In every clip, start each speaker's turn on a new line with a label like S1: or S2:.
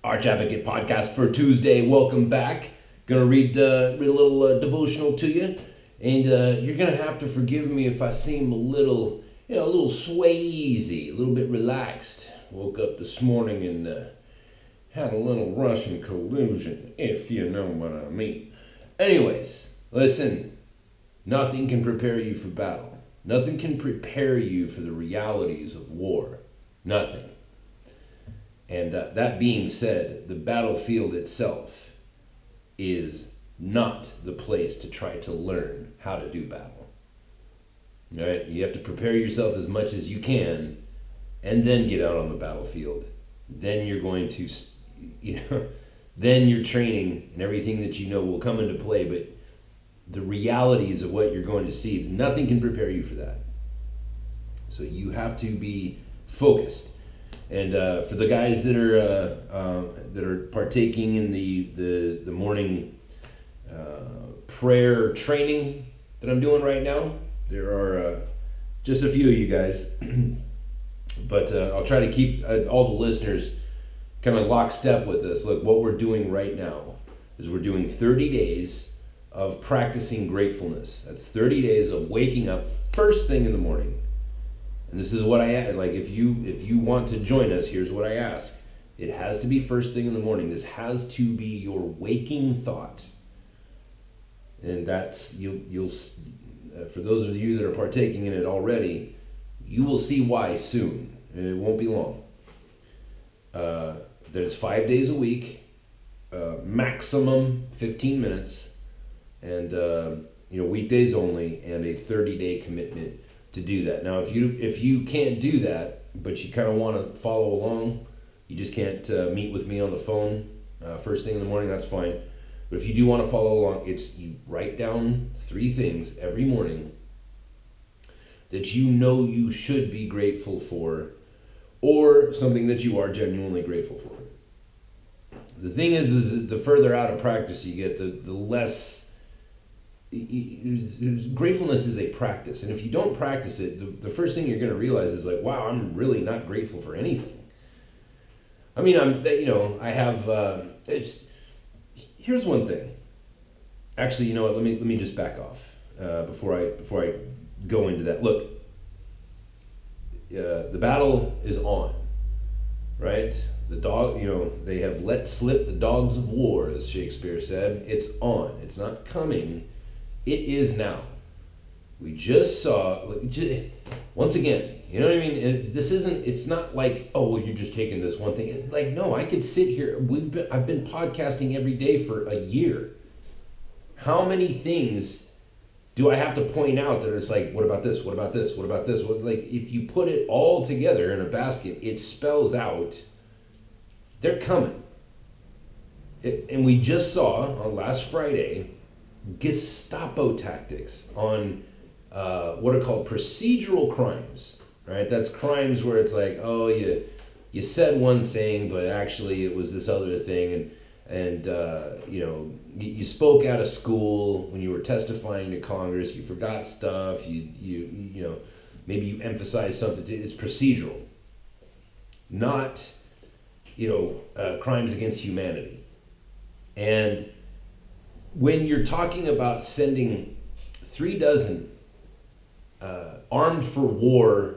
S1: Arch Advocate podcast for Tuesday. Welcome back. Gonna read a little devotional to you, and you're gonna have to forgive me if I seem a little swazy, a little bit relaxed. Woke up this morning and had a little Russian collusion, if you know what I mean. Anyways, listen. Nothing can prepare you for battle. Nothing can prepare you for the realities of war. Nothing. And that being said, the battlefield itself is not the place to try to learn how to do battle. All right? You have to prepare yourself as much as you can and then get out on the battlefield. Then you're going to, then your training and everything that you know will come into play. But the realities of what you're going to see, nothing can prepare you for that. So you have to be focused. And for the guys that are partaking in the morning prayer training that I'm doing right now, there are just a few of you guys, but I'll try to keep all the listeners kind of lockstep with this. Look, what we're doing right now is we're doing 30 days of practicing gratefulness. That's 30 days of waking up first thing in the morning. And this is what I add. Like, if you want to join us, here's what I ask. It has to be first thing in the morning. This has to be your waking thought. And that's, you'll for those of you that are partaking in it already, you will see why soon. And it won't be long. There's 5 days a week, maximum 15 minutes, and weekdays only, and a 30-day commitment to do that. Now, if you can't do that, but you kind of want to follow along, you just can't meet with me on the phone first thing in the morning, that's fine. But if you do want to follow along, you write down 3 things every morning that you know you should be grateful for, or something that you are genuinely grateful for. The thing is that the further out of practice you get, the less. Gratefulness is a practice, and if you don't practice it, the first thing you're going to realize is like, wow, I'm really not grateful for anything. I mean, I have. Here's one thing. Actually, you know what? Let me just back off before I go into that. Look, the battle is on, right? The dog, they have let slip the dogs of war, as Shakespeare said. It's on. It's not coming. It is now. We just saw, once again, you know what I mean? It's not like, oh, well, you're just taking this one thing. It's like, no, I could sit here. I've been podcasting every day for a year. How many things do I have to point out that it's like, what about this? What about this? What about this? Like, if you put it all together in a basket, it spells out, they're coming. And we just saw on last Friday, Gestapo tactics on what are called procedural crimes, right? That's crimes where it's like, oh, you said one thing, but actually it was this other thing, and you spoke out of school when you were testifying to Congress, you forgot stuff, maybe you emphasized something. It's procedural, not crimes against humanity. And when you're talking about sending 36 armed for war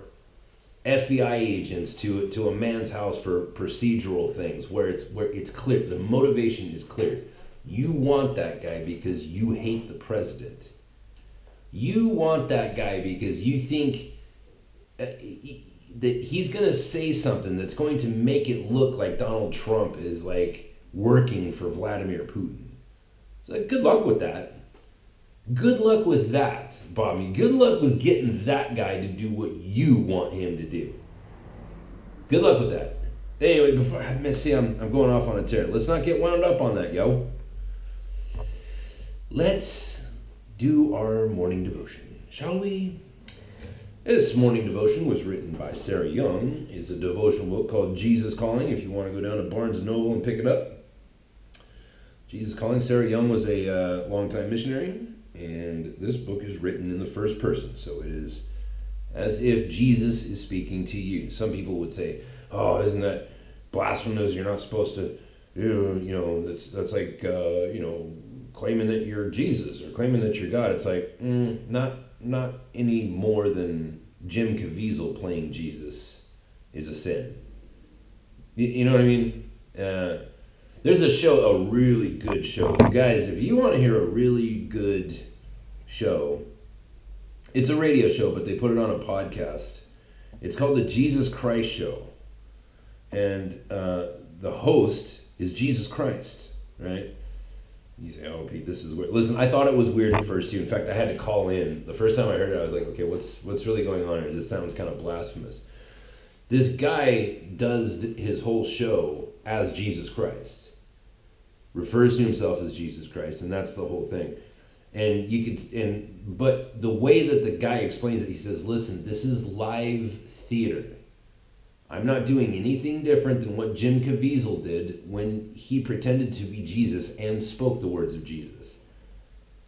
S1: FBI agents to a man's house for procedural things where it's clear, the motivation is clear. You want that guy because you hate the president. You want that guy because you think that he's going to say something that's going to make it look like Donald Trump is like working for Vladimir Putin. So good luck with that. Good luck with that, Bobby. Good luck with getting that guy to do what you want him to do. Good luck with that. Anyway, before I'm going off on a tear. Let's not get wound up on that, yo. Let's do our morning devotion, shall we? This morning devotion was written by Sarah Young. It's a devotional book called Jesus Calling, if you want to go down to Barnes & Noble and pick it up. Jesus Calling. Sarah Young was a longtime missionary, and this book is written in the first person, so it is as if Jesus is speaking to you. Some people would say, oh, isn't that blasphemous? You're not supposed to That's like claiming that you're Jesus or claiming that you're God. It's like not any more than Jim Caviezel playing Jesus is a sin. You know what I mean? There's a show, a really good show. You guys, if you want to hear a really good show, it's a radio show, but they put it on a podcast. It's called The Jesus Christ Show. And the host is Jesus Christ, right? You say, oh, Pete, this is weird. Listen, I thought it was weird at first, too. In fact, I had to call in. The first time I heard it, I was like, okay, what's really going on here? This sounds kind of blasphemous. This guy does his whole show as Jesus Christ. Refers to himself as Jesus Christ, and that's the whole thing. But the way that the guy explains it, he says, listen, this is live theater. I'm not doing anything different than what Jim Caviezel did when he pretended to be Jesus and spoke the words of Jesus.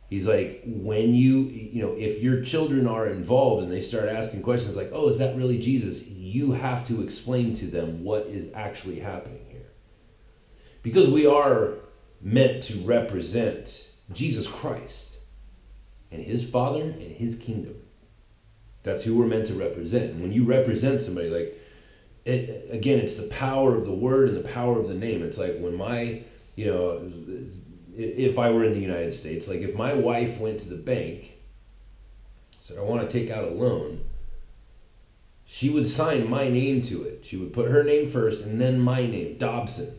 S1: He's like, when if your children are involved and they start asking questions like, oh, is that really Jesus? You have to explain to them what is actually happening here. Because we are meant to represent Jesus Christ and his Father and his kingdom. That's who we're meant to represent. And when you represent somebody, like, it's the power of the word and the power of the name. It's like when if I were in the United States, like if my wife went to the bank, said, I want to take out a loan, she would sign my name to it. She would put her name first and then my name, Dobson.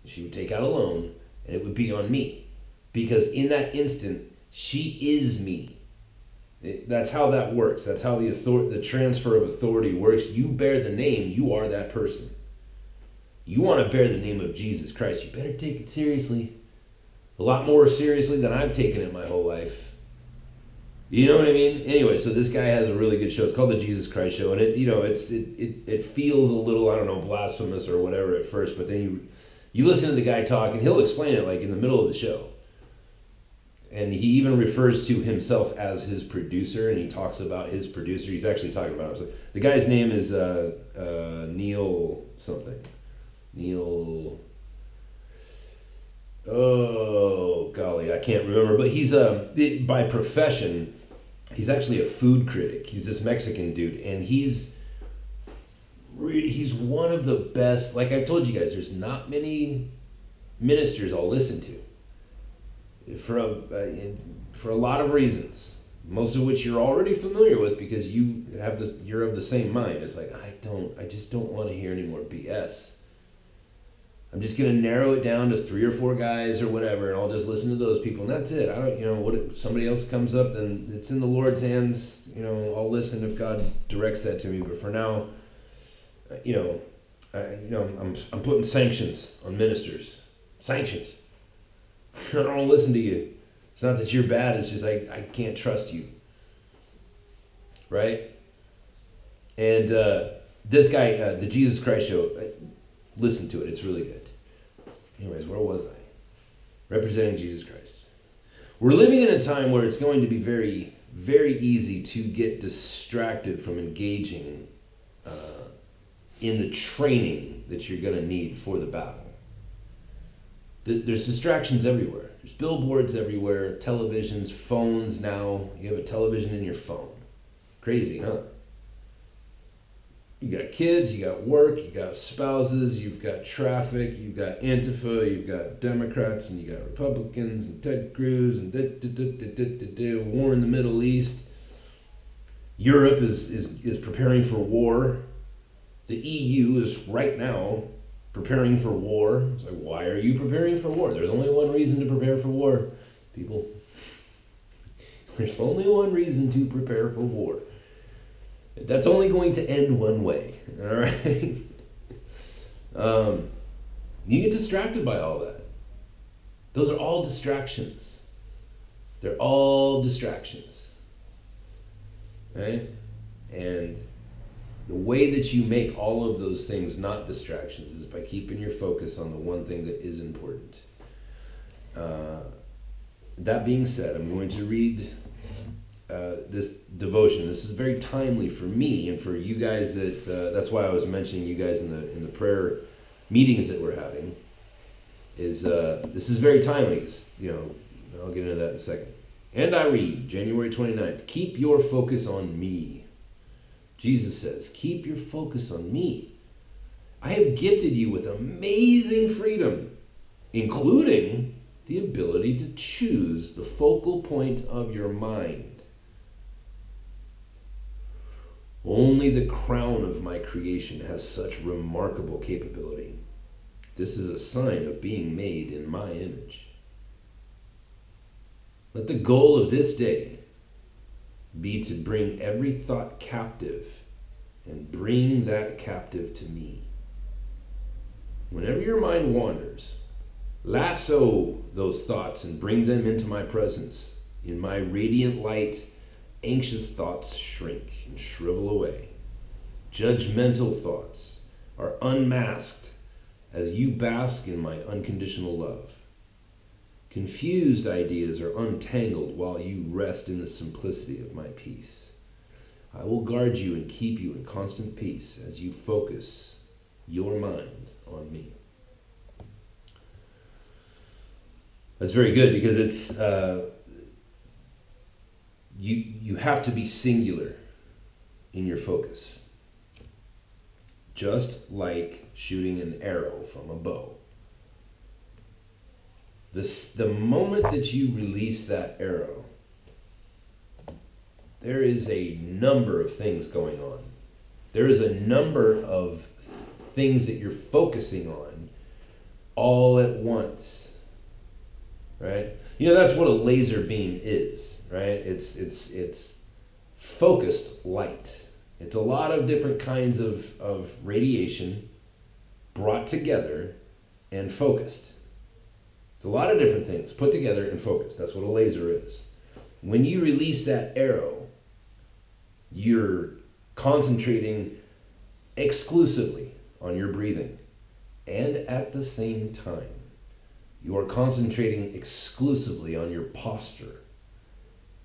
S1: She would take out a loan and it would be on me. Because in that instant, she is me. That's how that works. That's how the transfer of authority works. You bear the name, you are that person. You want to bear the name of Jesus Christ, you better take it seriously. A lot more seriously than I've taken it my whole life. You know what I mean? Anyway, so this guy has a really good show. It's called The Jesus Christ Show, and it feels a little, I don't know, blasphemous or whatever at first, but then you listen to the guy talk, and he'll explain it like in the middle of the show. And he even refers to himself as his producer, and he talks about his producer. He's actually talking about himself. The guy's name is Neil something. Neil... Oh, golly, I can't remember. But he's, by profession, he's actually a food critic. He's this Mexican dude, and he's one of the best. Like I told you guys, there's not many ministers I'll listen to for a lot of reasons, most of which you're already familiar with because you're of the same mind. It's like I just don't want to hear any more BS. I'm just going to narrow it down to 3 or 4 guys or whatever, and I'll just listen to those people, and that's it. I don't, what if somebody else comes up, then it's in the Lord's hands. I'll listen if God directs that to me. But for now, I'm putting sanctions on ministers. Sanctions. I don't listen to you. It's not that you're bad. It's just I can't trust you. Right? And this guy, the Jesus Christ Show, listen to it. It's really good. Anyways, where was I? Representing Jesus Christ. We're living in a time where it's going to be very, very easy to get distracted from engaging in the training that you're going to need for the battle. There's distractions everywhere. There's billboards everywhere, televisions, phones now. You have a television in your phone. Crazy, huh? You got kids, you got work, you got spouses, you've got traffic, you've got Antifa, you've got Democrats, and you got Republicans, and Ted Cruz, and war in the Middle East. Europe is preparing for war. The EU is right now preparing for war. It's like, why are you preparing for war? There's only one reason to prepare for war, people. There's only one reason to prepare for war. That's only going to end one way, all right? You get distracted by all that. Those are all distractions. They're all distractions, right? And the way that you make all of those things not distractions is by keeping your focus on the one thing that is important. That being said, I'm going to read this devotion. This is very timely for me and for you guys. That's why I was mentioning you guys in the prayer meetings that we're having. is this is very timely. 'Cause, I'll get into that in a second. And I read, January 29th, keep your focus on me. Jesus says, keep your focus on me. I have gifted you with amazing freedom, including the ability to choose the focal point of your mind. Only the crown of my creation has such remarkable capability. This is a sign of being made in my image. Let the goal of this day be to bring every thought captive and bring that captive to me. Whenever your mind wanders, lasso those thoughts and bring them into my presence. In my radiant light, anxious thoughts shrink and shrivel away. Judgmental thoughts are unmasked as you bask in my unconditional love. Confused ideas are untangled while you rest in the simplicity of my peace. I will guard you and keep you in constant peace as you focus your mind on me. That's very good because it's you have to be singular in your focus. Just like shooting an arrow from a bow. The moment that you release that arrow, there is a number of things going on. There is a number of things that you're focusing on all at once, right? That's what a laser beam is, right? It's focused light. It's a lot of different kinds of radiation brought together and focused. It's a lot of different things put together and focused. That's what a laser is. When you release that arrow, you're concentrating exclusively on your breathing. And at the same time, you are concentrating exclusively on your posture.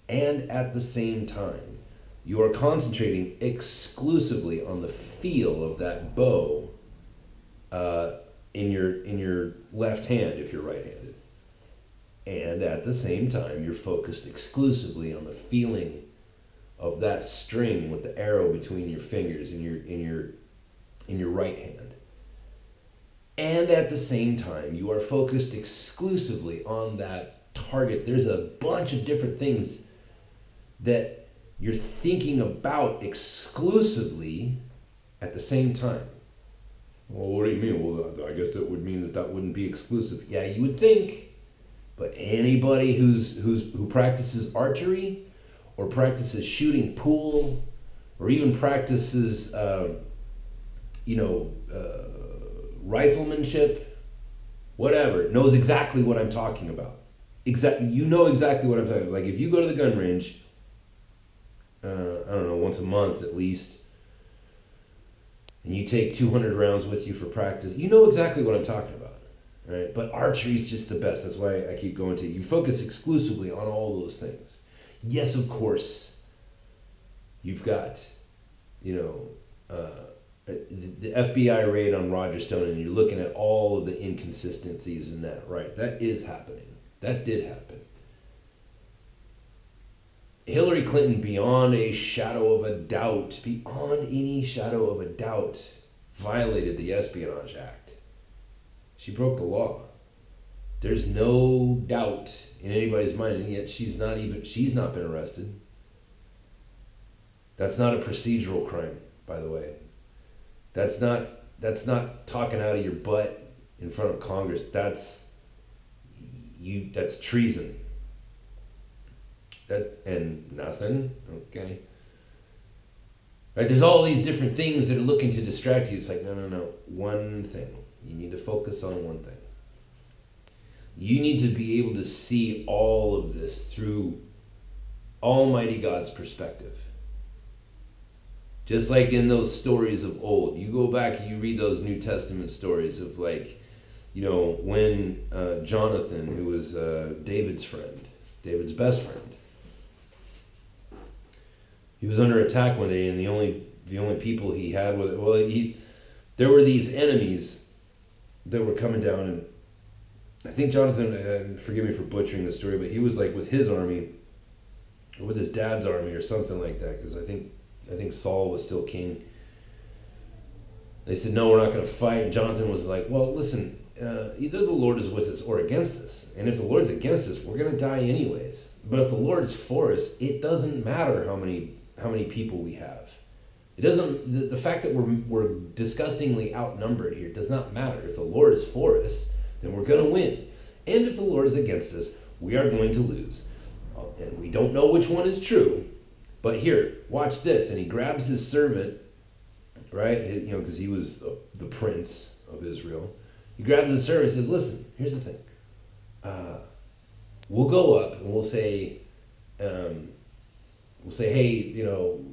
S1: And at the same time, you are concentrating exclusively on the feel of that bow in your left hand if you're right-handed. And at the same time, you're focused exclusively on the feeling of that string with the arrow between your fingers in your right hand. And at the same time, you are focused exclusively on that target. There's a bunch of different things that you're thinking about exclusively at the same time. Well, what do you mean? Well, I guess that would mean that wouldn't be exclusive. Yeah, you would think. But anybody who practices archery or practices shooting pool or even practices, riflemanship, whatever, knows exactly what I'm talking about. You know exactly what I'm talking about. Like if you go to the gun range, I don't know, once a month at least, and you take 200 rounds with you for practice, you know exactly what I'm talking about, right? But archery is just the best. That's why I keep going to it. You focus exclusively on all those things. Yes, of course, you've got, the FBI raid on Roger Stone, and you're looking at all of the inconsistencies in that, right? That is happening. That did happen. Hillary Clinton, beyond any shadow of a doubt, violated the Espionage Act. She broke the law. There's no doubt in anybody's mind, and yet she's not been arrested. That's not a procedural crime, by the way. That's not talking out of your butt in front of Congress. That's treason. And nothing, okay. Right? There's all these different things that are looking to distract you. It's like, no. One thing. You need to focus on one thing. You need to be able to see all of this through Almighty God's perspective. Just like in those stories of old. You go back and you read those New Testament stories of when Jonathan, who was David's friend, David's best friend, he was under attack one day, and the only people he had there were these enemies that were coming down, I think Jonathan, forgive me for butchering the story, but he was like with his army, or with his dad's army, or something like that. Because I think Saul was still king. They said, no, we're not going to fight. And Jonathan was like, well, listen, either the Lord is with us or against us. And if the Lord's against us, we're going to die anyways. But if the Lord's for us, it doesn't matter how many people we have. It doesn't. The fact that we're disgustingly outnumbered here does not matter. If the Lord is for us, then we're going to win. And if the Lord is against us, we are going to lose. And we don't know which one is true. But here, watch this. And he grabs his servant, right? You know, because he was the prince of Israel. He grabs his servant and says, listen, here's the thing. We'll go up and we'll say, hey, you know,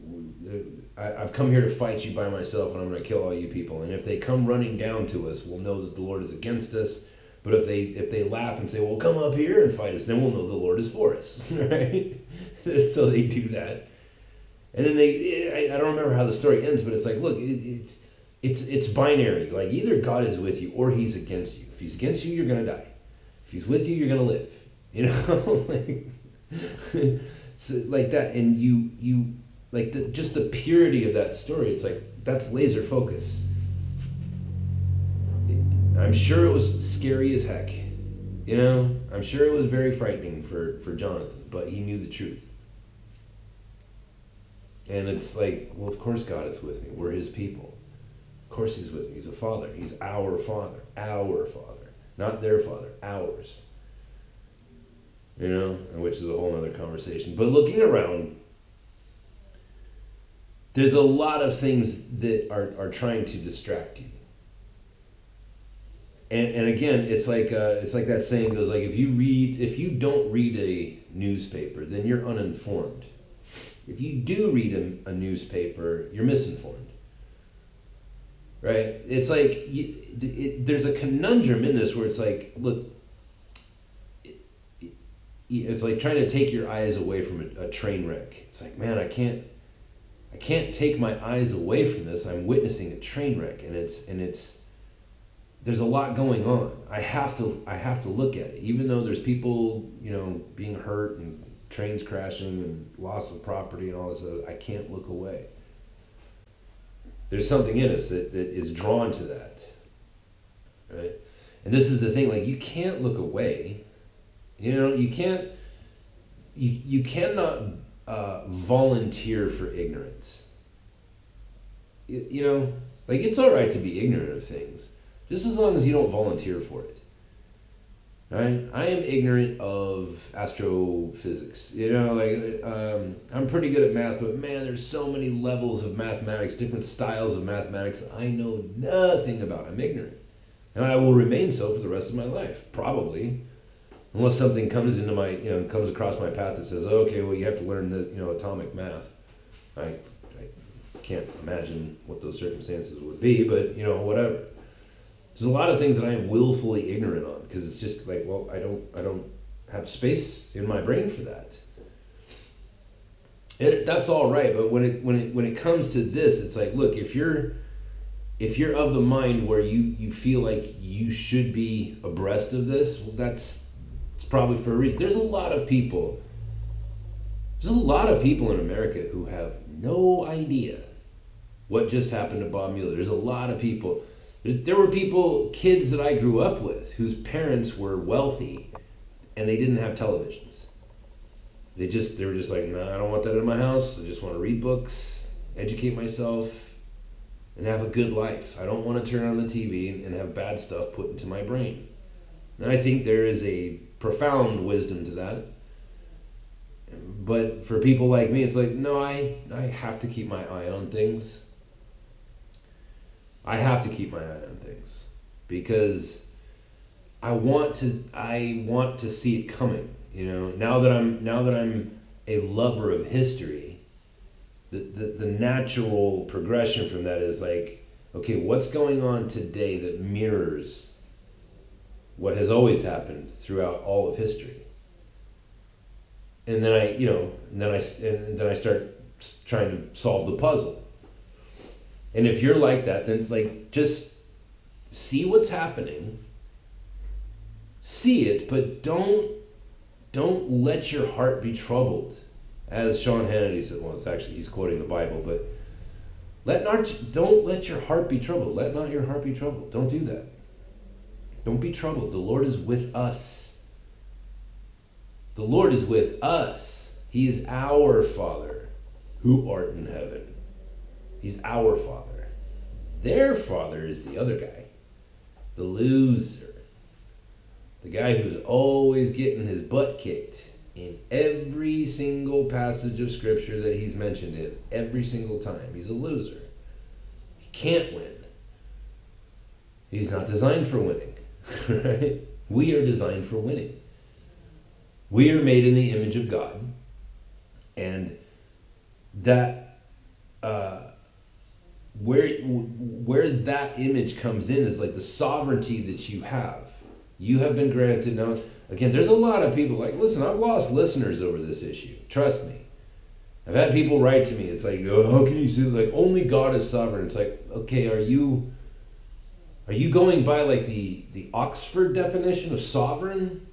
S1: I've come here to fight you by myself, and I'm going to kill all you people. And if they come running down to us, we'll know that the Lord is against us. But if they laugh and say, well, come up here and fight us, then we'll know the Lord is for us, right? So they do that. And then I don't remember how the story ends, but it's like, look, it's binary. Like, either God is with you or he's against you. If he's against you, you're going to die. If he's with you, you're going to live. You know? So, like that. And you like, just the purity of that story, it's like, that's laser focus. I'm sure it was scary as heck. You know? I'm sure it was very frightening for Jonathan, but he knew the truth. And it's like, well, of course God is with me. We're his people. Of course he's with me. He's a father. He's our father. Our father. Not their father. Ours. You know? Which is a whole other conversation. But looking around, there's a lot of things that are trying to distract you. And again, it's like that saying goes, like, if you don't read a newspaper, then you're uninformed. If you do read a newspaper, you're misinformed, right? It's like, there's a conundrum in this where it's like, look, it's like trying to take your eyes away from a train wreck. It's like, man, I can't take my eyes away from this. I'm witnessing a train wreck, and it's there's a lot going on. I have to look at it, even though there's people, you know, being hurt and trains crashing and loss of property and all this other. I can't look away. There's something in us that is drawn to that, right? And this is the thing, like, you can't look away. You know, you can't. You cannot volunteer for ignorance. You know, like, it's all right to be ignorant of things, just as long as you don't volunteer for it. Right? I am ignorant of astrophysics. You know, like, I'm pretty good at math, but man, there's so many levels of mathematics, different styles of mathematics that I know nothing about. I'm ignorant. And I will remain so for the rest of my life, probably. Unless something comes into my, you know, comes across my path that says, oh, okay, well, you have to learn the, you know, atomic math. I can't imagine what those circumstances would be, but, you know, whatever. There's a lot of things that I am willfully ignorant on, because it's just like, well, I don't have space in my brain for that. That's all right, but when it comes to this, it's like, look, if you're of the mind where you feel like you should be abreast of this, well, it's probably for a reason. There's a lot of people in America who have no idea what just happened to Bob Mueller. There's a lot of people. There were kids that I grew up with, whose parents were wealthy, and they didn't have televisions. They were just like, nah, I don't want that in my house. I just want to read books, educate myself, and have a good life. I don't want to turn on the TV and have bad stuff put into my brain. And I think there is a profound wisdom to that. But for people like me, it's like, no, I have to keep my eye on things. I have to keep my eye on things because I want to see it coming. You know, now that I'm a lover of history, the natural progression from that is like, okay, what's going on today that mirrors what has always happened throughout all of history? And then I start trying to solve the puzzle. And if you're like that, then, like, just see what's happening. see it, but don't let your heart be troubled. As Sean Hannity said once, actually he's quoting the Bible, but don't let your heart be troubled. Let not your heart be troubled. Don't do that. Don't be troubled. The Lord is with us. The Lord is with us. He is our Father who art in heaven. He's our Father. Their father is the other guy, the loser, the guy who's always getting his butt kicked in every single passage of Scripture that he's mentioned in, every single time. He's a loser. He can't win. He's not designed for winning, right? We are designed for winning. We are made in the image of God, and that where that image comes in is like the sovereignty that you have. You have been granted. Now, again, there's a lot of people like, listen, I've lost listeners over this issue. Trust me. I've had people write to me. It's like, oh, how can you say like only God is sovereign? It's like, okay, are you going by like the Oxford definition of sovereign?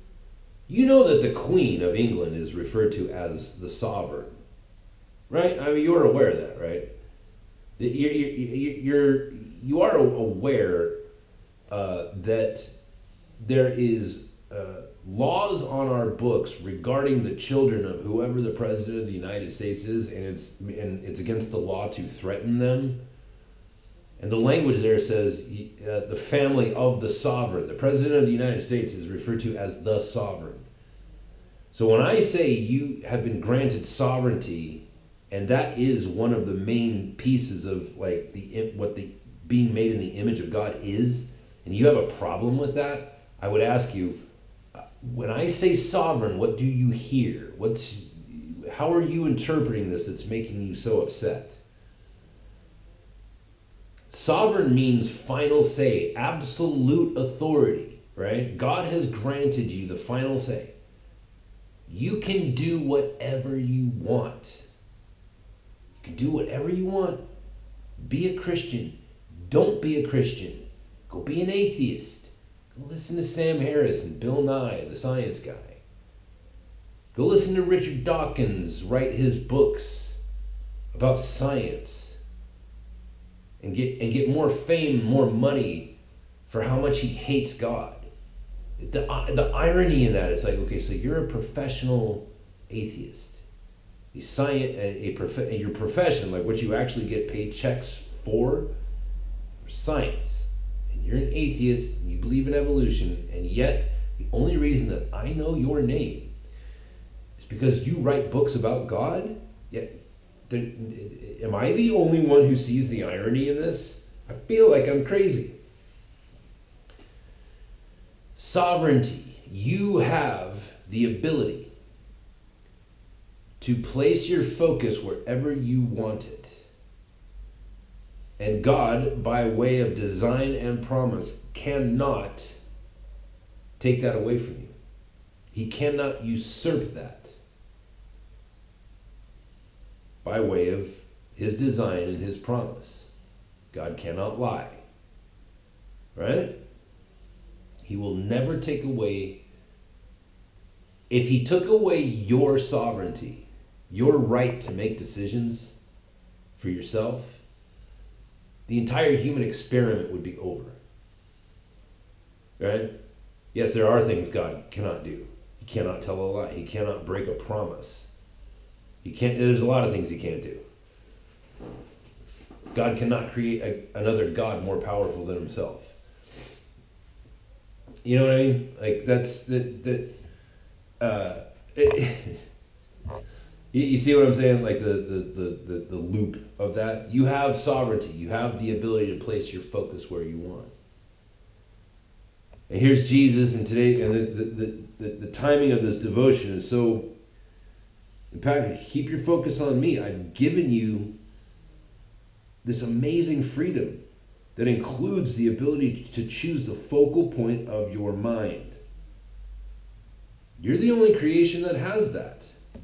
S1: You know that the Queen of England is referred to as the sovereign, right? I mean, you're aware of that, right? You are aware that there is laws on our books regarding the children of whoever the president of the United States is, and it's against the law to threaten them. And the language there says the family of the sovereign. The president of the United States is referred to as the sovereign. So when I say you have been granted sovereignty, and that is one of the main pieces of like what the being made in the image of God is, and you have a problem with that, I would ask you, when I say sovereign, what do you hear? How are you interpreting this that's making you so upset? Sovereign means final say, absolute authority, right? God has granted you the final say. You can do whatever you want. You can do whatever you want. Be a Christian. Don't be a Christian. Go be an atheist. Go listen to Sam Harris and Bill Nye, the science guy. Go listen to Richard Dawkins write his books about science. And get more fame, more money for how much he hates God. The irony in that, it's like, okay, so you're a professional atheist. Your profession, like what you actually get paid checks for science. And you're an atheist, and you believe in evolution, and yet the only reason that I know your name is because you write books about God? Yet, am I the only one who sees the irony in this? I feel like I'm crazy. Sovereignty. You have the ability to place your focus wherever you want it. And God, by way of design and promise, cannot take that away from you. He cannot usurp that. By way of his design and his promise. God cannot lie. Right? He will never take away. If he took away your sovereignty, your right to make decisions for yourself, the entire human experiment would be over. Right? Yes, there are things God cannot do. He cannot tell a lie. He cannot break a promise. There's a lot of things he can't do. God cannot create another God more powerful than himself. You know what I mean? Like that's you see what I'm saying? Like the loop of that. You have sovereignty. You have the ability to place your focus where you want. And here's Jesus, and today, and the timing of this devotion is so impactful. Keep your focus on me. I've given you this amazing freedom that includes the ability to choose the focal point of your mind. You're the only creation that has that. I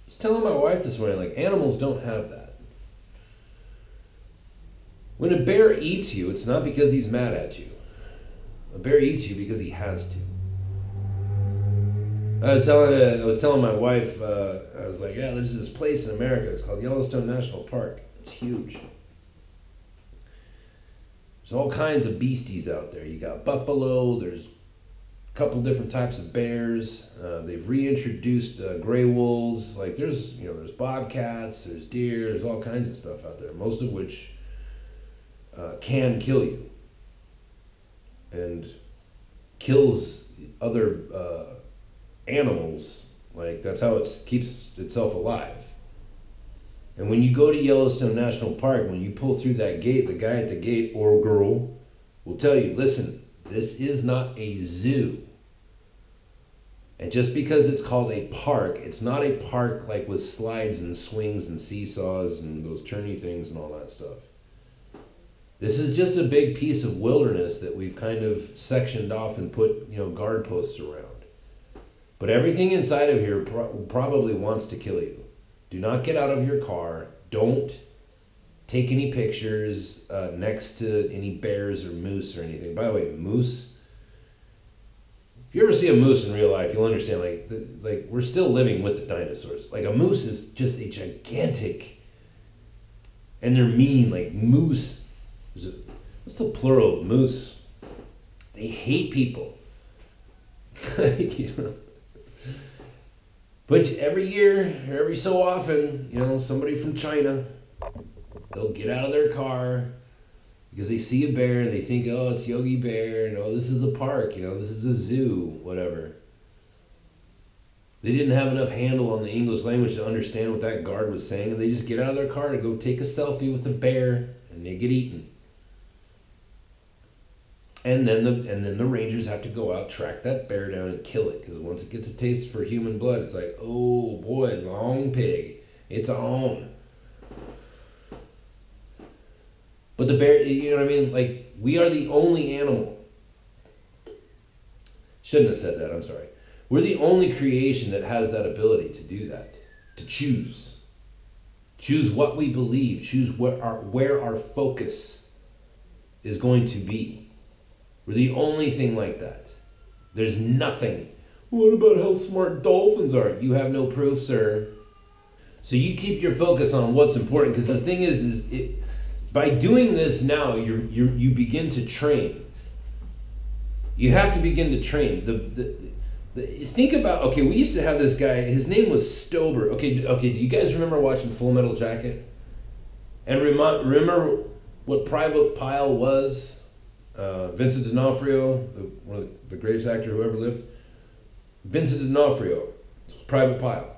S1: was telling my wife this morning, like, animals don't have that. When a bear eats you, it's not because he's mad at you. A bear eats you because he has to. I was telling my wife, I was like, yeah, there's this place in America. It's called Yellowstone National Park. It's huge. There's all kinds of beasties out there. You got buffalo. There's a couple different types of bears. They've reintroduced gray wolves. Like there's bobcats. There's deer. There's all kinds of stuff out there. Most of which can kill you and kills other animals. Like that's how it keeps itself alive. And when you go to Yellowstone National Park, when you pull through that gate, the guy at the gate or girl will tell you, listen, this is not a zoo. And just because it's called a park, it's not a park like with slides and swings and seesaws and those turny things and all that stuff. This is just a big piece of wilderness that we've kind of sectioned off and put, guard posts around. But everything inside of here probably wants to kill you. Do not get out of your car. Don't take any pictures next to any bears or moose or anything. By the way, moose, if you ever see a moose in real life, you'll understand, like we're still living with the dinosaurs. Like a moose is just a gigantic, and they're mean, like moose. What's the plural of moose? They hate people. But every year, every so often, somebody from China, they'll get out of their car because they see a bear and they think, oh, it's Yogi Bear, and oh, this is a park, this is a zoo, whatever. They didn't have enough handle on the English language to understand what that guard was saying, and they just get out of their car to go take a selfie with the bear, and they get eaten. And then the rangers have to go out, track that bear down, and kill it. Because once it gets a taste for human blood, it's like, oh boy, long pig, it's on. But the bear, you know what I mean? Like, we are the only animal. Shouldn't have said that, I'm sorry. We're the only creation that has that ability to do that. To choose. Choose what we believe. Choose where our focus is going to be. We're the only thing like that. There's nothing. What about how smart dolphins are? You have no proof, sir. So you keep your focus on what's important, because the thing is by doing this now, you begin to train. You have to begin to train. Think about, okay, we used to have this guy, his name was Stober. Okay, do you guys remember watching Full Metal Jacket? And remember what Private Pile was? Vincent D'Onofrio, one of the greatest actor who ever lived. Vincent D'Onofrio, Private Pile.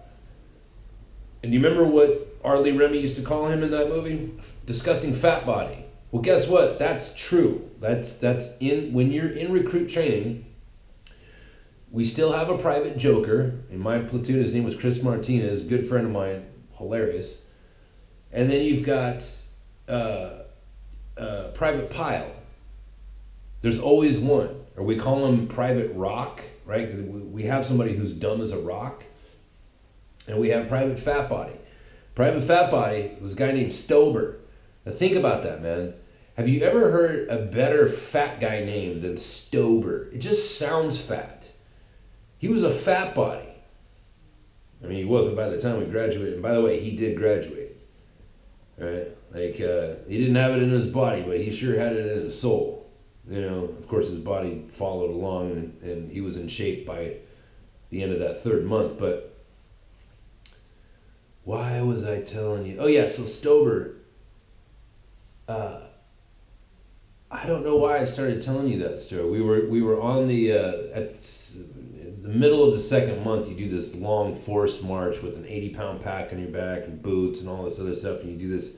S1: And you remember what Arlie Remy used to call him in that movie? Disgusting fat body. Well, guess what? That's true. That's when you're in recruit training. We still have a private joker in my platoon. His name was Chris Martinez, good friend of mine, hilarious. And then you've got Private Pile. There's always one, or we call him Private Rock, right? We have somebody who's dumb as a rock, and we have Private Fat Body. Private Fat Body was a guy named Stober. Now think about that, man. Have you ever heard a better fat guy name than Stober? It just sounds fat. He was a fat body. I mean, he wasn't by the time we graduated. And by the way, he did graduate. Right? Like, he didn't have it in his body, but he sure had it in his soul. Of course, his body followed along, and he was in shape by the end of that third month. But why was I telling you? Oh, yeah, so Stober, I don't know why I started telling you that story. We were on at the middle of the second month. You do this long forced march with an 80-pound pack on your back and boots and all this other stuff, and you do this.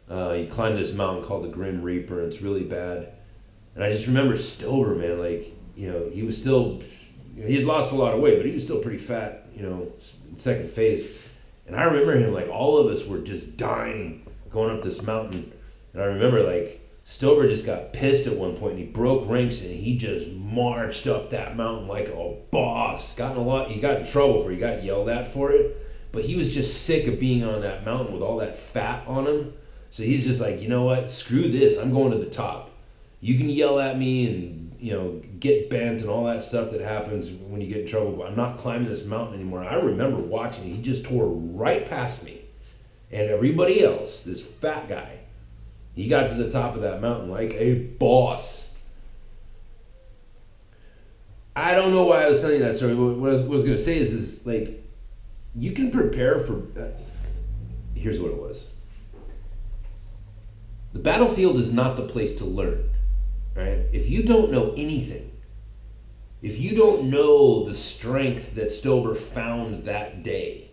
S1: You climb this mountain called the Grim Reaper, and it's really bad. And I just remember Stober, man, he was still, he had lost a lot of weight, but he was still pretty fat, in second phase. And I remember him, all of us were just dying going up this mountain. And I remember, Stober just got pissed at one point, and he broke ranks, and he just marched up that mountain like a boss. He got in trouble for it. He got yelled at for it. But he was just sick of being on that mountain with all that fat on him. So he's just like, you know what? Screw this. I'm going to the top. You can yell at me and get bent and all that stuff that happens when you get in trouble. I'm not climbing this mountain anymore. I remember watching, he just tore right past me. And everybody else, this fat guy, he got to the top of that mountain like a boss. I don't know why I was telling you that story. What I was going to say is like, you can prepare for, here's what it was. The battlefield is not the place to learn, right? If you don't know anything, if you don't know the strength that Stober found that day,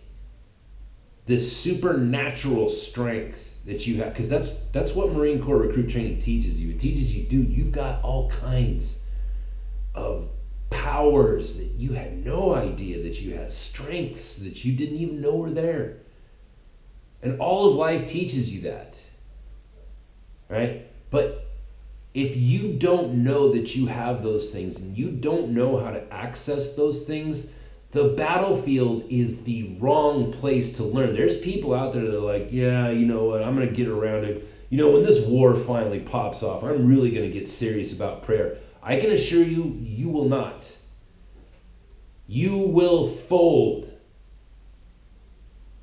S1: this supernatural strength that you have, because that's what Marine Corps recruit training teaches you. It teaches you, dude, you've got all kinds of powers that you had no idea that you had, strengths that you didn't even know were there. And all of life teaches you that, right? But if you don't know that you have those things and you don't know how to access those things, the battlefield is the wrong place to learn. There's people out there that are like, yeah, you know what, I'm going to get around it. You know, when this war finally pops off, I'm really going to get serious about prayer. I can assure you, you will not. You will fold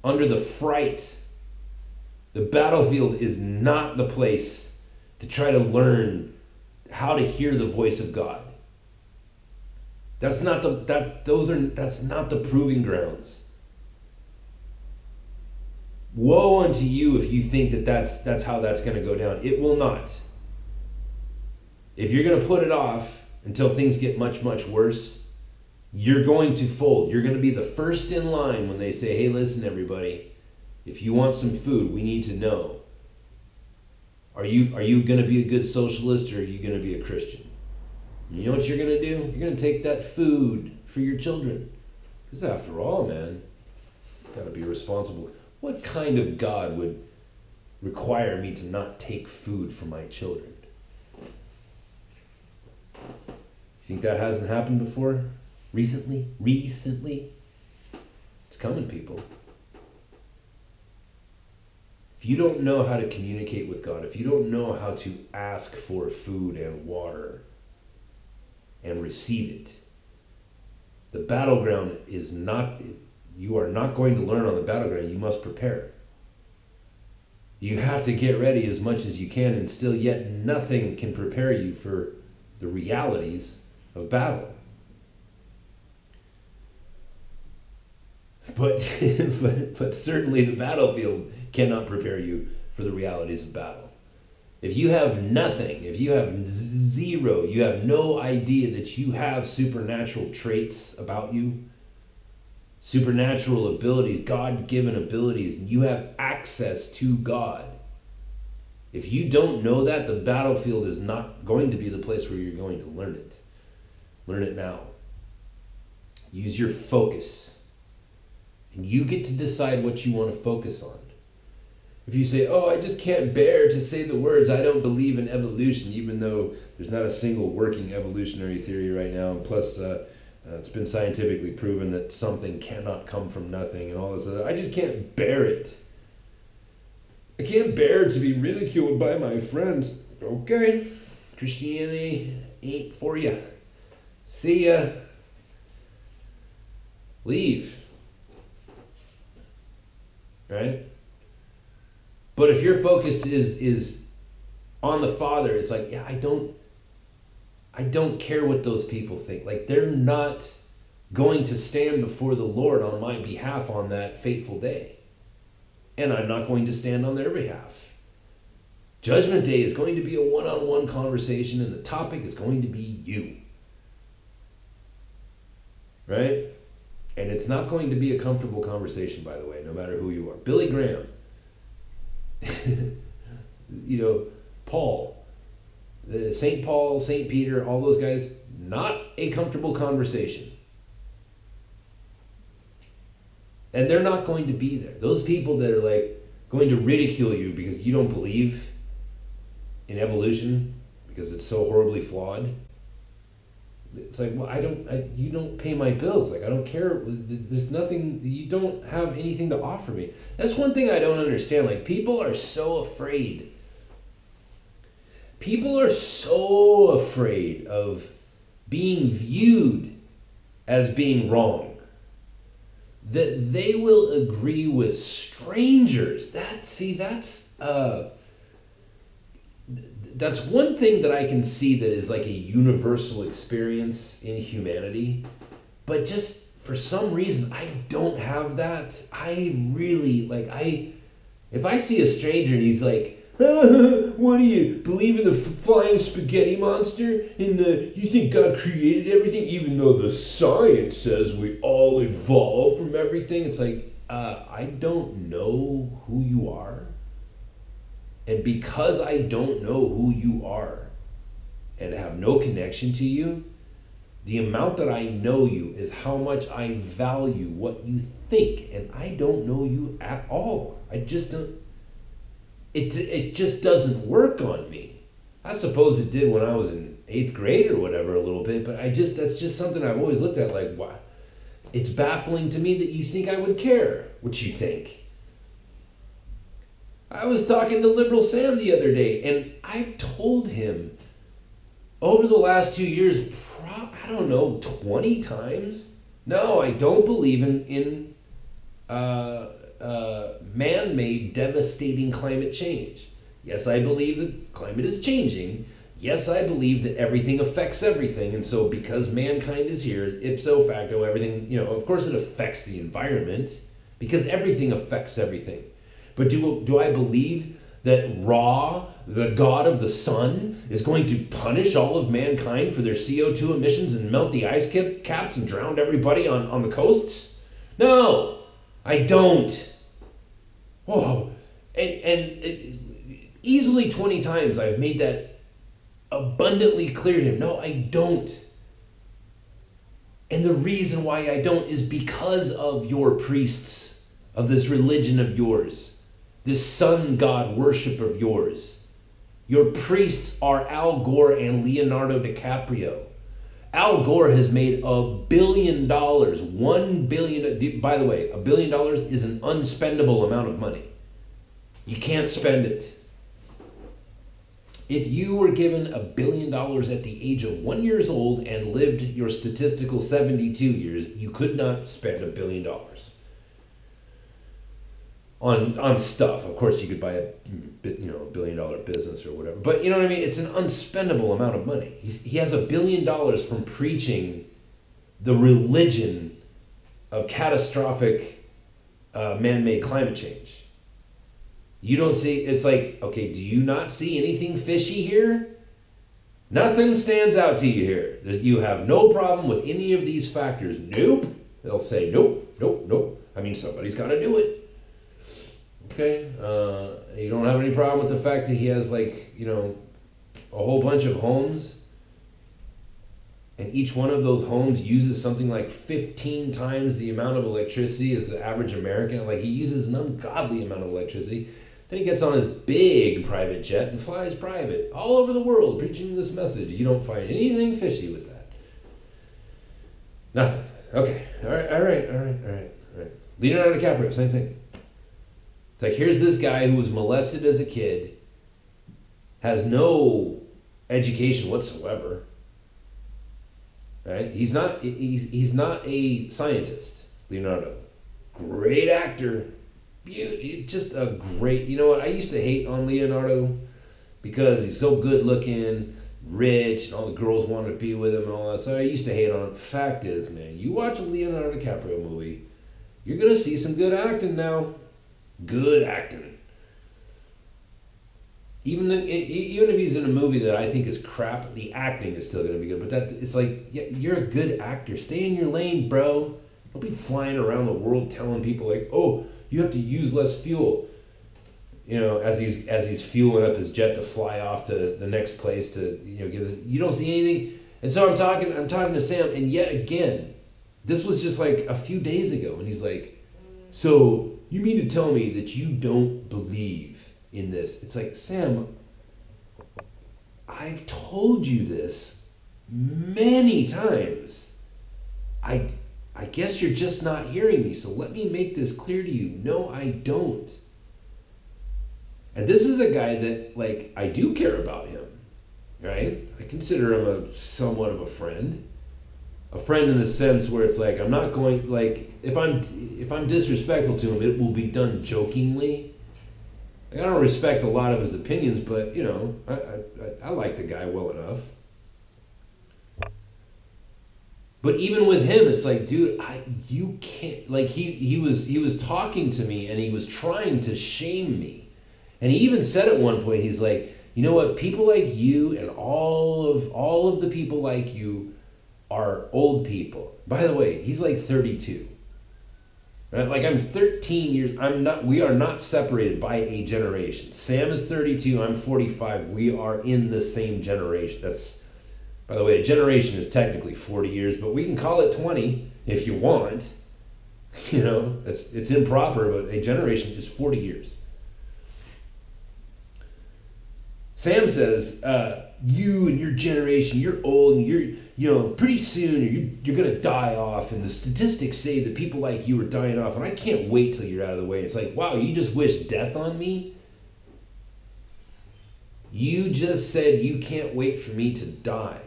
S1: under the fright. The battlefield is not the place to try to learn how to hear the voice of God. That's not the proving grounds. Woe unto you if you think that's how that's going to go down. It will not. If you're going to put it off until things get much, much worse, you're going to fold. You're going to be the first in line when they say, hey, listen, everybody, if you want some food, we need to know. Are you going to be a good socialist, or are you going to be a Christian? You know what you're going to do? You're going to take that food for your children. Because after all, man, you've got to be responsible. What kind of God would require me to not take food for my children? You think that hasn't happened before? Recently? It's coming, people. If you don't know how to communicate with God, if you don't know how to ask for food and water and receive it, the battleground is not, you are not going to learn on the battleground. You must prepare. You have to get ready as much as you can, and still yet nothing can prepare you for the realities of battle. But certainly the battlefield cannot prepare you for the realities of battle. If you have nothing, if you have zero, you have no idea that you have supernatural traits about you, supernatural abilities, God-given abilities, and you have access to God. If you don't know that, the battlefield is not going to be the place where you're going to learn it. Learn it now. Use your focus. And you get to decide what you want to focus on. If you say, oh, I just can't bear to say the words, I don't believe in evolution, even though there's not a single working evolutionary theory right now, and plus it's been scientifically proven that something cannot come from nothing and all this other, I just can't bear it. I can't bear to be ridiculed by my friends. Okay, Christianity ain't for you. See ya. Leave. Right? But if your focus is on the Father, it's like, yeah, I don't care what those people think. Like, they're not going to stand before the Lord on my behalf on that fateful day. And I'm not going to stand on their behalf. Judgment Day is going to be a one-on-one conversation, and the topic is going to be you. Right? And it's not going to be a comfortable conversation, by the way, no matter who you are. Billy Graham. Paul, St. Paul, St. Peter, all those guys, not a comfortable conversation. And they're not going to be there. Those people that are like going to ridicule you because you don't believe in evolution because it's so horribly flawed. It's like, well, you don't pay my bills. Like, I don't care. There's nothing, you don't have anything to offer me. That's one thing I don't understand. Like, people are so afraid. People are so afraid of being viewed as being wrong that they will agree with strangers. That's one thing that I can see that is like a universal experience in humanity. But just for some reason, I don't have that. I really, if I see a stranger and he's like, what do you believe in the flying spaghetti monster? And you think God created everything, even though the science says we all evolved from everything? It's like, I don't know who you are. And because I don't know who you are and have no connection to you, the amount that I know you is how much I value what you think. And I don't know you at all. I just don't. It just doesn't work on me. I suppose it did when I was in 8th grade or whatever a little bit, but that's just something I've always looked at like, wow. It's baffling to me that you think I would care what you think. I was talking to Liberal Sam the other day, and I've told him over the last 2 years, I don't know, 20 times, no, I don't believe in man-made devastating climate change. Yes, I believe that climate is changing. Yes, I believe that everything affects everything. And so because mankind is here, ipso facto, everything, of course it affects the environment because everything affects everything. But do I believe that Ra, the god of the sun, is going to punish all of mankind for their CO2 emissions and melt the ice caps and drown everybody on the coasts? No, I don't. Oh, and easily 20 times I've made that abundantly clear to him. No, I don't. And the reason why I don't is because of your priests, of this religion of yours, this sun god worship of yours. Your priests are Al Gore and Leonardo DiCaprio. Al Gore has made $1 billion. $1 billion. By the way, $1 billion is an unspendable amount of money. You can't spend it. If you were given $1 billion at the age of 1 year old and lived your statistical 72 years, you could not spend $1 billion on stuff. Of course, you could buy a $1 billion business or whatever. But you know what I mean? It's an unspendable amount of money. He has $1 billion from preaching the religion of catastrophic man-made climate change. You don't see, it's like, okay, do you not see anything fishy here? Nothing stands out to you here. You have no problem with any of these factors. Nope. They'll say, nope, nope, nope. I mean, somebody's got to do it. Okay, you don't have any problem with the fact that he has a whole bunch of homes, and each one of those homes uses something like 15 times the amount of electricity as the average American. Like, he uses an ungodly amount of electricity. Then he gets on his big private jet and flies private all over the world preaching this message. You don't find anything fishy with that. Nothing. Okay, all right. Leonardo DiCaprio, same thing. Like, here's this guy who was molested as a kid, has no education whatsoever, right? He's not a scientist, Leonardo. Great actor, just a great. You know what? I used to hate on Leonardo because he's so good looking, rich, and all the girls wanted to be with him and all that. So I used to hate on him. Fact is, man, you watch a Leonardo DiCaprio movie, you're gonna see some good acting now. Good acting. Even if he's in a movie that I think is crap, the acting is still going to be good. But it's like, yeah, you're a good actor. Stay in your lane, bro. Don't be flying around the world telling people like, oh, you have to use less fuel. As he's fueling up his jet to fly off to the next place to you don't see anything. And so I'm talking to Sam, and yet again, this was just like a few days ago, and he's like, so. You mean to tell me that you don't believe in this? It's like, Sam, I've told you this many times. I guess you're just not hearing me, so let me make this clear to you. No, I don't. And this is a guy that, I do care about him. right? I consider him somewhat of a friend. A friend in the sense where it's like, I'm not going, like, if I'm disrespectful to him, it will be done jokingly. Like, I don't respect a lot of his opinions, but, you know, I like the guy well enough. But even with him, it's like, dude, you can't, like, he was talking to me and he was trying to shame me. And he even said at one point, he's like, you know what, people like you and all of the people like you are old people. By the way, he's like 32. Right? Like, I'm 13 years, we are not separated by a generation. Sam is 32, I'm 45. We are in the same generation. That's, by the way, a generation is technically 40 years, but we can call it 20 if you want. You know, it's improper, but a generation is 40 years. Sam says, you and your generation, you're old, and pretty soon you're going to die off, and the statistics say that people like you are dying off, and I can't wait till you're out of the way. It's like, wow, you just wish death on me? You just said you can't wait for me to die.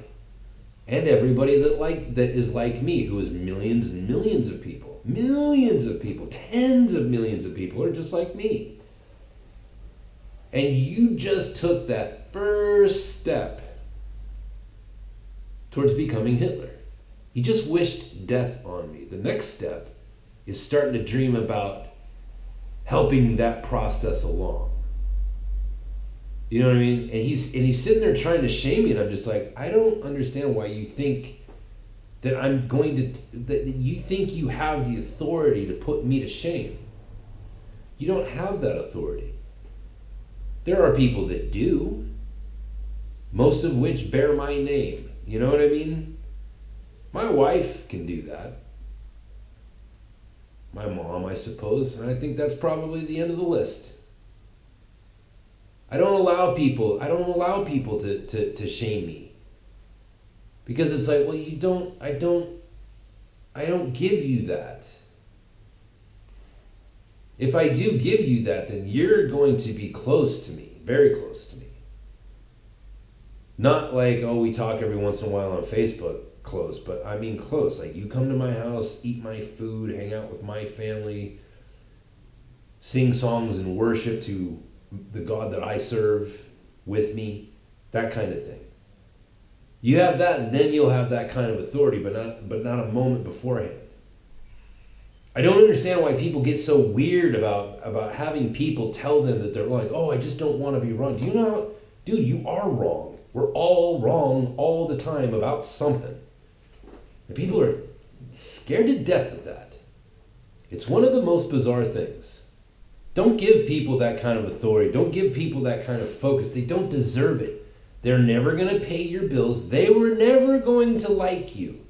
S1: And everybody that is like me, who is millions and millions of people, tens of millions of people are just like me. And you just took that first step towards becoming Hitler. You just wished death on me. The next step is starting to dream about helping that process along. You know what I mean? And he's sitting there trying to shame me, and I'm just like, I don't understand why you think that that you think you have the authority to put me to shame. You don't have that authority. There are people that do, most of which bear my name. You know what I mean? My wife can do that. My mom, I suppose, and I think that's probably the end of the list. I don't allow people to shame me. Because it's like, well, I don't give you that. If I do give you that, then you're going to be close to me, very close to me. Not like, oh, we talk every once in a while on Facebook, close, but I mean close. Like, you come to my house, eat my food, hang out with my family, sing songs and worship to the God that I serve with me, that kind of thing. You have that, and then you'll have that kind of authority, but not a moment beforehand. I don't understand why people get so weird about having people tell them that they're like, oh, I just don't want to be wrong. Do you know, dude, you are wrong. We're all wrong all the time about something. And people are scared to death of that. It's one of the most bizarre things. Don't give people that kind of authority. Don't give people that kind of focus. They don't deserve it. They're never going to pay your bills. They were never going to like you.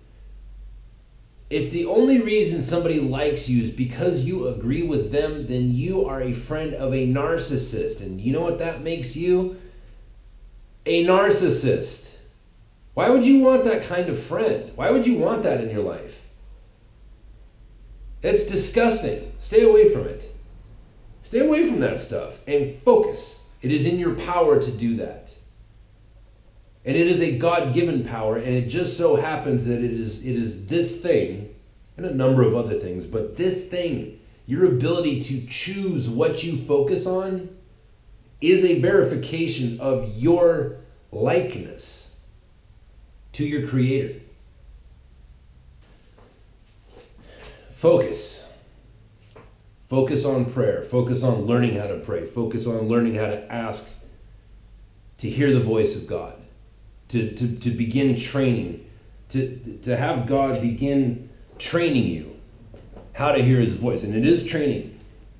S1: If the only reason somebody likes you is because you agree with them, then you are a friend of a narcissist. And you know what that makes you? A narcissist. Why would you want that kind of friend? Why would you want that in your life? It's disgusting. Stay away from it. Stay away from that stuff and focus. It is in your power to do that. And it is a God-given power, and it just so happens that it is this thing, and a number of other things, but this thing, your ability to choose what you focus on, is a verification of your likeness to your Creator. Focus. Focus on prayer. Focus on learning how to pray. Focus on learning how to ask to hear the voice of God. To begin training, to have God begin training you how to hear His voice. And it is training.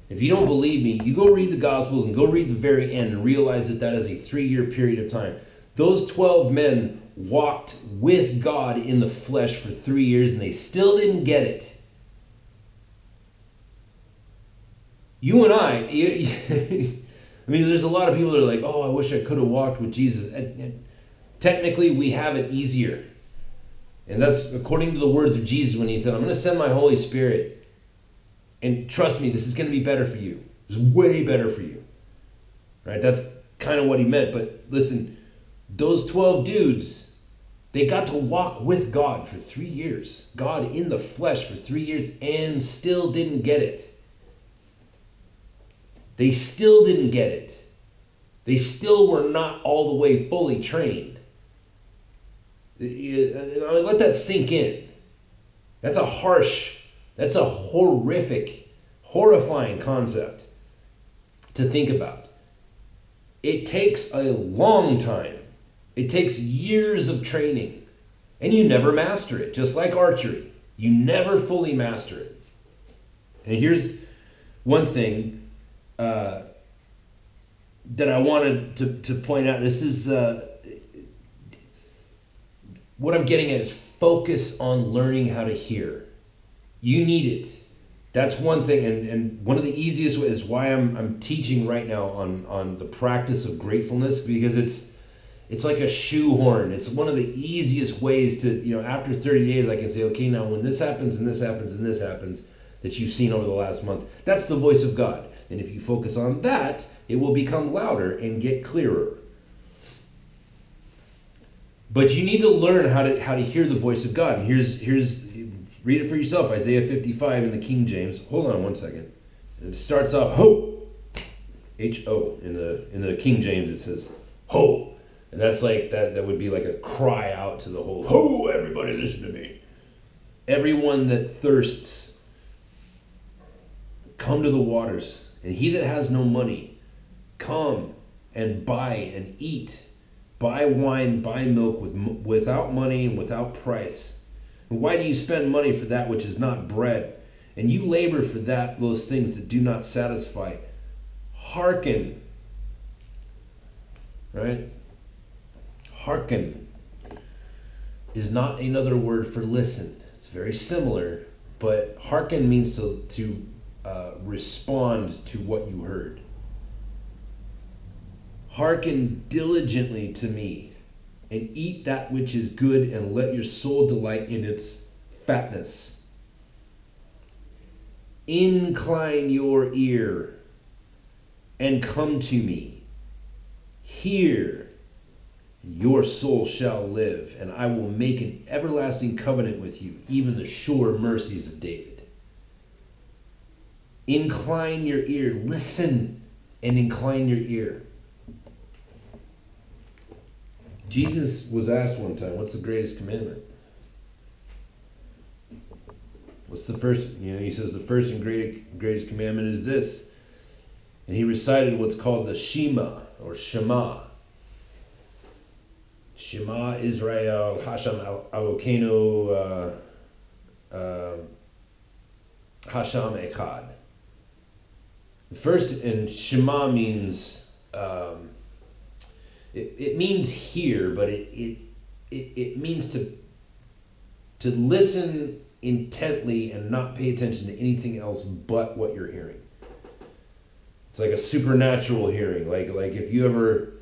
S1: If you don't believe me, you go read the Gospels and go read the very end and realize that that is a 3-year period of time. Those 12 men walked with God in the flesh for 3 years and they still didn't get it. You and I mean, there's a lot of people that are like, oh, I wish I could have walked with Jesus. And technically, we have it easier. And that's according to the words of Jesus when He said, I'm going to send my Holy Spirit. And trust me, this is going to be better for you. It's way better for you. Right? That's kind of what He meant. But listen, Those 12 dudes, they got to walk with God for 3 years. God in the flesh for 3 years, and still didn't get it. They still didn't get it. They still were not all the way fully trained. Let that sink in. That's a harsh, that's a horrific, horrifying concept to think about. It takes a long time. It takes years of training. And you never master it, just like archery. You never fully master it. And here's one thing that I wanted to point out. This is what I'm getting at is focus on learning how to hear. You need it. That's one thing, and one of the easiest ways is why I'm teaching right now on the practice of gratefulness, because it's like a shoehorn. It's one of the easiest ways to, after 30 days I can say, okay, now when this happens and this happens and this happens that you've seen over the last month, that's the voice of God. And if you focus on that, it will become louder and get clearer. But you need to learn how to hear the voice of God. And here's read it for yourself. Isaiah 55 in the King James. Hold on one second. It starts off ho, H-O. In the King James it says ho, and that's like that would be like a cry out to the whole ho. Everybody, listen to me. Everyone that thirsts, come to the waters, and he that has no money, come and buy and eat. Buy wine, buy milk without money and without price. And why do you spend money for that which is not bread? And you labor for those things that do not satisfy. Hearken. Right? Hearken is not another word for listen. It's very similar, but hearken means to respond to what you heard. Hearken diligently to me, and eat that which is good, and let your soul delight in its fatness. Incline your ear, and come to me. Hear, your soul shall live, and I will make an everlasting covenant with you, even the sure mercies of David. Incline your ear, listen, and incline your ear. Jesus was asked one time, what's the greatest commandment? What's the first? He says the first and greatest commandment is this. And he recited what's called the Shema, or Shema. Shema Israel, Hashem Elokeinu, Hashem Echad. The first, and Shema means... It means hear, but it means to listen intently and not pay attention to anything else but what you're hearing. It's like a supernatural hearing. Like if you ever,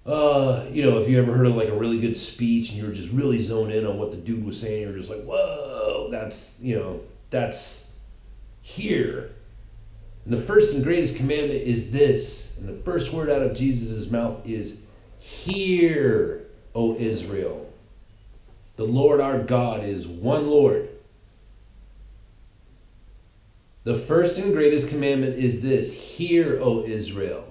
S1: if you ever heard of like a really good speech and you were just really zoned in on what the dude was saying, you're just like, whoa, that's hear. And the first and greatest commandment is this. And the first word out of Jesus' mouth is, hear, O Israel. The Lord our God is one Lord. The first and greatest commandment is this, hear, O Israel.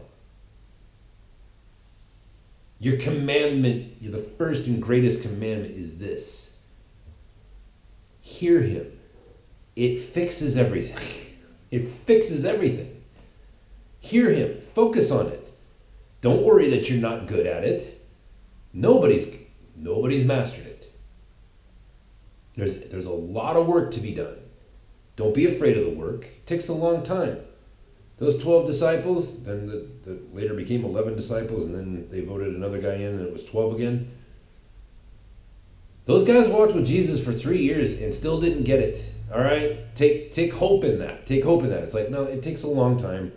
S1: Your commandment, the first and greatest commandment is this. Hear him. It fixes everything. It fixes everything. Hear him. Focus on it. Don't worry that you're not good at it. Nobody's mastered it. There's a lot of work to be done. Don't be afraid of the work. It takes a long time. Those 12 disciples, then the later became 11 disciples, and then they voted another guy in, and it was 12 again. Those guys walked with Jesus for 3 years and still didn't get it. All right? Take hope in that. Take hope in that. It's like, no, it takes a long time.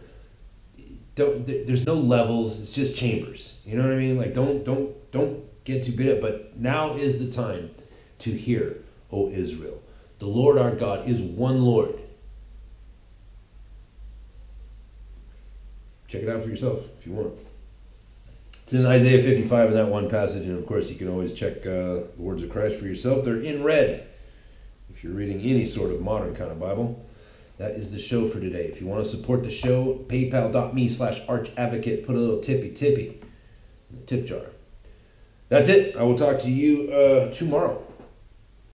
S1: There's no levels. It's just chambers. You know what I mean? Like, don't get too good at it. But now is the time to hear, O Israel. The Lord our God is one Lord. Check it out for yourself if you want. It's in Isaiah 55 in that one passage, and of course you can always check the words of Christ for yourself. They're in red if you're reading any sort of modern kind of Bible. That is the show for today. If you want to support the show, paypal.me/archavocate. Put a little tippy in the tip jar. That's it. I will talk to you tomorrow.